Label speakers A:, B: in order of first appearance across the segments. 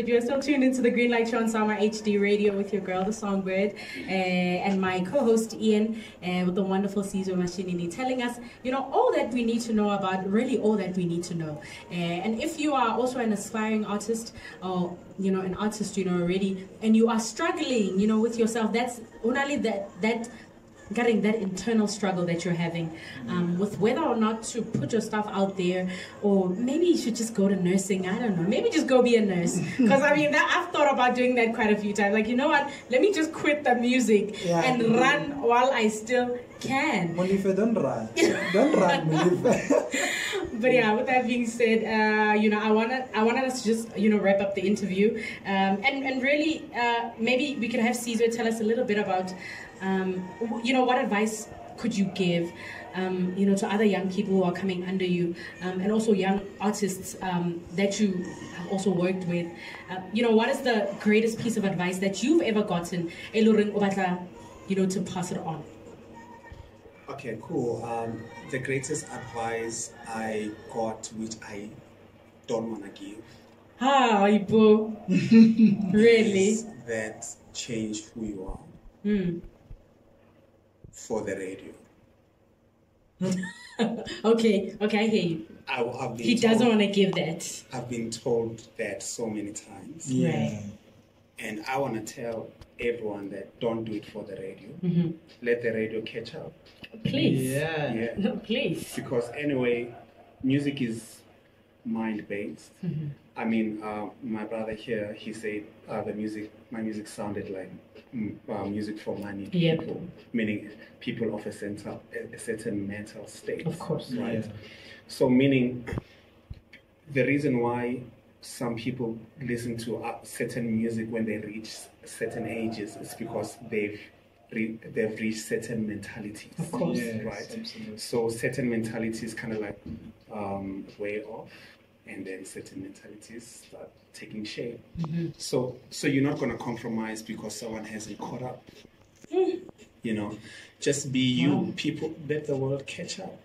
A: but you are still tuned into the Green Light Show on Sama HD Radio with your girl, the Songbird, and my co-host Ian, with the wonderful Caesar Mashinini, telling us, all that we need to know about, really all that we need to know. And if you are also an aspiring artist, or an artist, already, and you are struggling, with yourself, that's only that getting that internal struggle that you're having with whether or not to put your stuff out there, or maybe you should just go to nursing. I don't know, maybe just go be a nurse, because I've thought about doing that quite a few times, like, what, let me just quit the music and run while I still can.
B: Malifa, don't run. Don't run, Malifa.
A: But yeah, with that being said, I wanted us to just wrap up the interview, and really maybe we could have Caesar tell us a little bit about what advice could you give to other young people who are coming under you, and also young artists that you have also worked with. What is the greatest piece of advice that you've ever gotten, to pass it on?
C: Okay, cool. The greatest advice I got, which I don't want to give.
A: Ibo. Really?
C: Is that change who you are for the radio.
A: Okay, I hear you. He doesn't want to give that.
C: I've been told that so many times.
A: Yeah.
C: And I want to tell everyone that don't do it for the radio. Let the radio catch up.
A: Please.
C: Yeah.
A: Please.
C: Because anyway, music is mind-based. I mean, my brother here, he said my music sounded like music for money people, meaning people of a certain mental state.
A: Of course.
C: Right? Yeah. So meaning the reason why some people listen to certain music when they reach certain ages is because they've reached certain mentalities.
A: Of course.
C: Yes, right?
B: Absolutely.
C: So certain mentalities kind of like way off, and then certain mentalities start taking shape. So you're not going to compromise because someone hasn't caught up. Just be you. People, let the world catch up.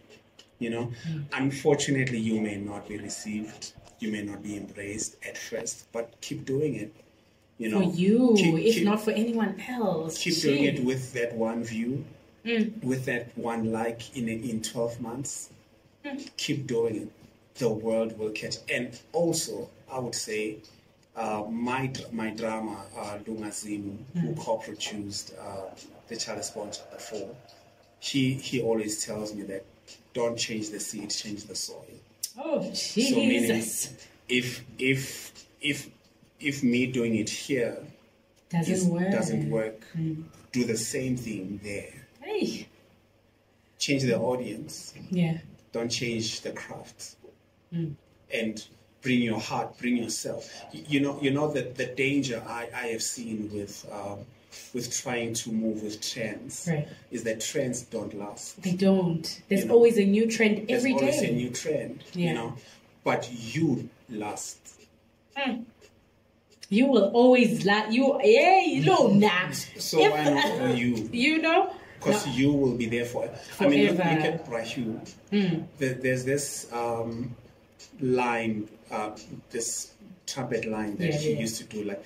C: Unfortunately, you may not be received. You may not be embraced at first, but keep doing it.
A: For you, if not for anyone else.
C: Keep doing it with that one view, with that one like in 12 months. Keep doing it. The world will catch. And also, I would say, my drama, Lungazimu, who co-produced the Child Spawn Chapter 4, he always tells me that don't change the seed, change the soil.
A: Oh, Jesus.
C: So meaning, if me doing it here doesn't work, do the same thing there.
A: Hey.
C: Change the audience.
A: Yeah.
C: Don't change the craft. And bring your heart, bring yourself. You know that the danger I have seen with trying to move with trends is that trends don't last.
A: They don't. There's always a new trend every day.
C: There's always a new trend, but you last.
A: You will always last.
C: So I'm you. Because you will be there for. I mean, look at Brahu. There's this line, this trumpet line that he used to do, like.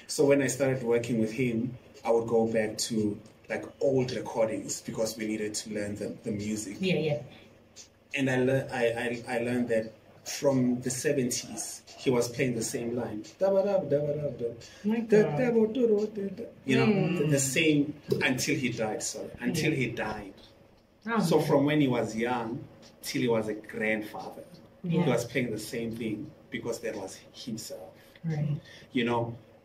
C: So when I started working with him, I would go back to like old recordings because we needed to learn the music. And I learned that from the 70s, he was playing the same line. The same until he died, he died. So from when he was young till he was a grandfather, he was playing the same thing because that was himself.
A: Right.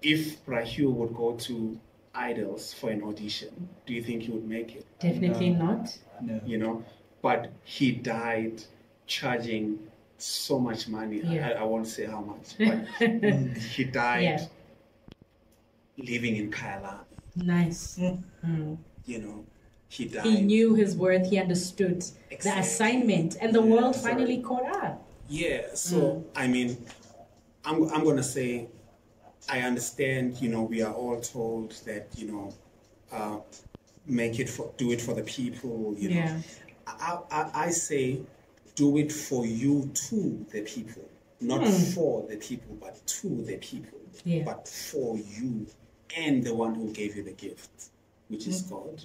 C: If Brahu would go to Idols for an audition, do you think he would make it?
A: Definitely not.
B: No.
C: But he died charging so much money. I won't say how much, but he died living in Kyalami.
A: Nice.
C: He died.
A: He knew his worth. He understood the assignment, and the world finally caught up.
C: Yeah. So I mean, I'm gonna say, I understand. We are all told that do it for the people. I say, do it for you to the people, not for the people, but to the people, but for you and the one who gave you the gift, which is God.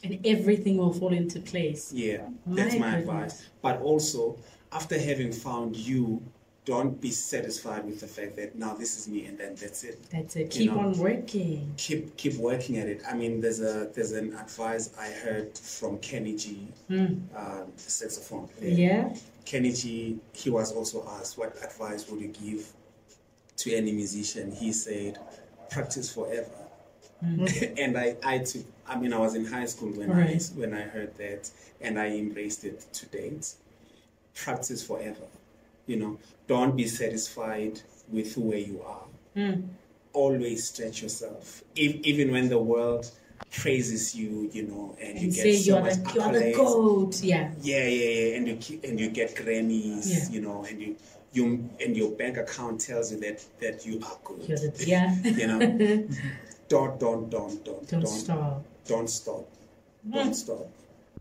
A: And everything will fall into place.
C: Yeah, that's my advice. But also, after having found you, don't be satisfied with the fact that now this is me and then that's it.
A: That's it. Keep on working.
C: Keep working at it. I mean, there's an advice I heard from Kenny G, the saxophone player.
A: Yeah.
C: Kenny G, he was also asked, what advice would you give to any musician? He said, practice forever. And I was in high school when I heard that, and I embraced it to date. Practice forever. Don't be satisfied with where you are. Always stretch yourself. Even when the world praises you, and you get so much accolades.
A: You're the GOAT. Yeah.
C: Yeah. And you get Grammys, and your bank account tells you that you are good. Don't stop. Don't stop.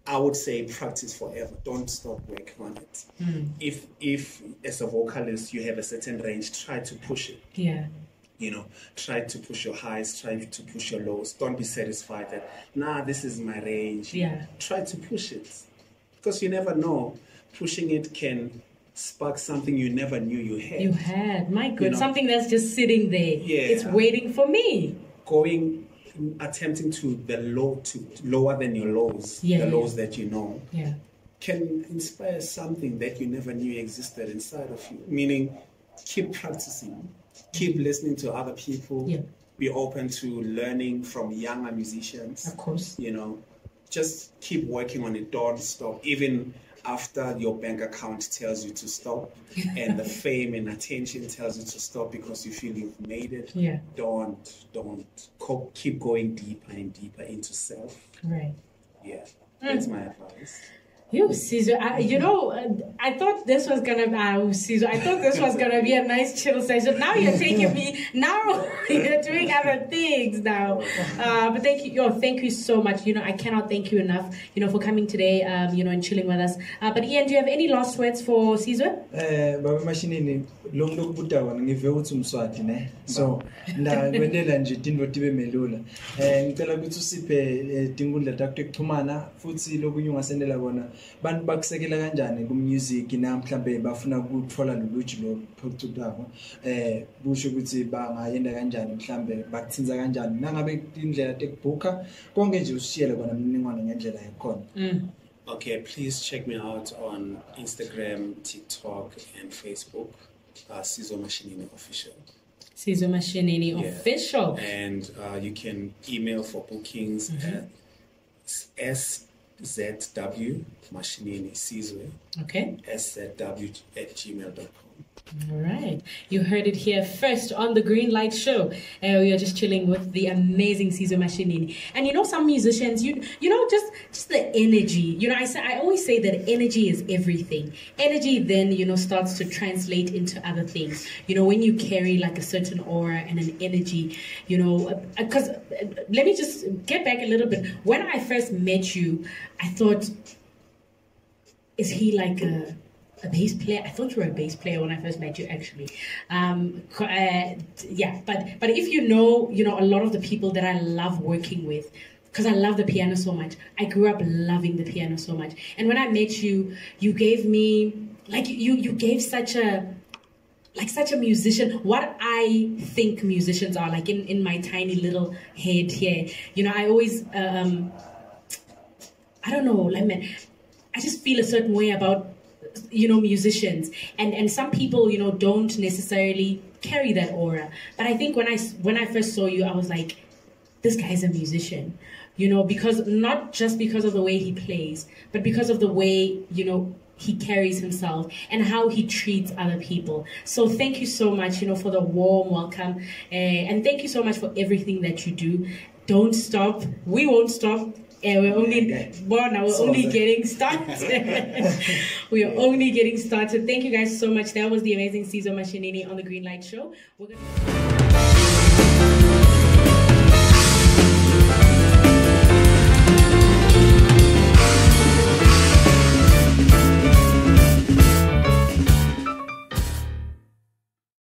C: I would say practice forever. Don't stop working on it. If as a vocalist you have a certain range, try to push it.
A: Yeah.
C: Try to push your highs, try to push your lows. Don't be satisfied that, this is my range.
A: Yeah.
C: Try to push it. Because you never know. Pushing it can spark something you never knew you had.
A: You had. My God. Something that's just sitting there.
C: Yeah.
A: It's waiting for me.
C: Attempting to lower than your lows, the lows that you know, can inspire something that you never knew existed inside of you. Meaning, keep practicing, keep listening to other people, be open to learning from younger musicians.
A: Of course.
C: Just keep working on it. Don't stop. Even after your bank account tells you to stop and the fame and attention tells you to stop because you feel you've made it, don't keep going deeper and deeper into self.
A: Right.
C: Yeah, that's my advice.
A: You, Caesar, I thought this was gonna be a nice chill session. Now you're taking me. Now you're doing other things now. But thank you so much. I cannot thank you enough. For coming today. And chilling with us. But Ian, do you have any last words for Caesar?
B: Baba Mashinini, long buta wana ngive uthi umswati ne. So kwendela nje tinto tibe melula. Ngicela ukuthi usiphe tinkundla takho ekuxhumana futhi lokunye ungasendela kona. Bantu bakusekela kanjani ku music na mhlambe bafuna ukuthola loluju lo phucukako busho ukuthi bangayenda kanjani mhlambe bakuthinza kanjani nangabe indlela tekubhuka konke nje usishiyele kona mniningwane ngendlela yakhona.
C: Okay, please check me out on Instagram, TikTok and Facebook, Sizwe Mashinini Official.
A: Sizwe Mashinini Official.
C: And you can email for bookings at SZW Mashinini Sizwe.
A: Okay.
C: SZW@gmail.com.
A: All right. You heard it here first on the Green Light Show. We are just chilling with the amazing Sizwe Mashinini. And some musicians, just the energy. I always say that energy is everything. Energy then, starts to translate into other things. When you carry like a certain aura and an energy, because let me just get back a little bit. When I first met you, I thought, is he like a bass player? I thought you were a bass player when I first met you, actually. But if a lot of the people that I love working with, because I love the piano so much. I grew up loving the piano so much. And when I met you, you gave me, you gave such a musician, what I think musicians are, like in my tiny little head here. I always, I don't know, I just feel a certain way about musicians, and some people don't necessarily carry that aura, but I think when I first saw you, I was like, this guy's a musician, because not just because of the way he plays, but because of the way he carries himself and how he treats other people. So thank you so much for the warm welcome, and thank you so much for everything that you do. Don't stop. We won't stop. We're only getting started. We are only getting started. Thank you guys so much. That was the amazing Sizwe Mashinini on the Green Light Show.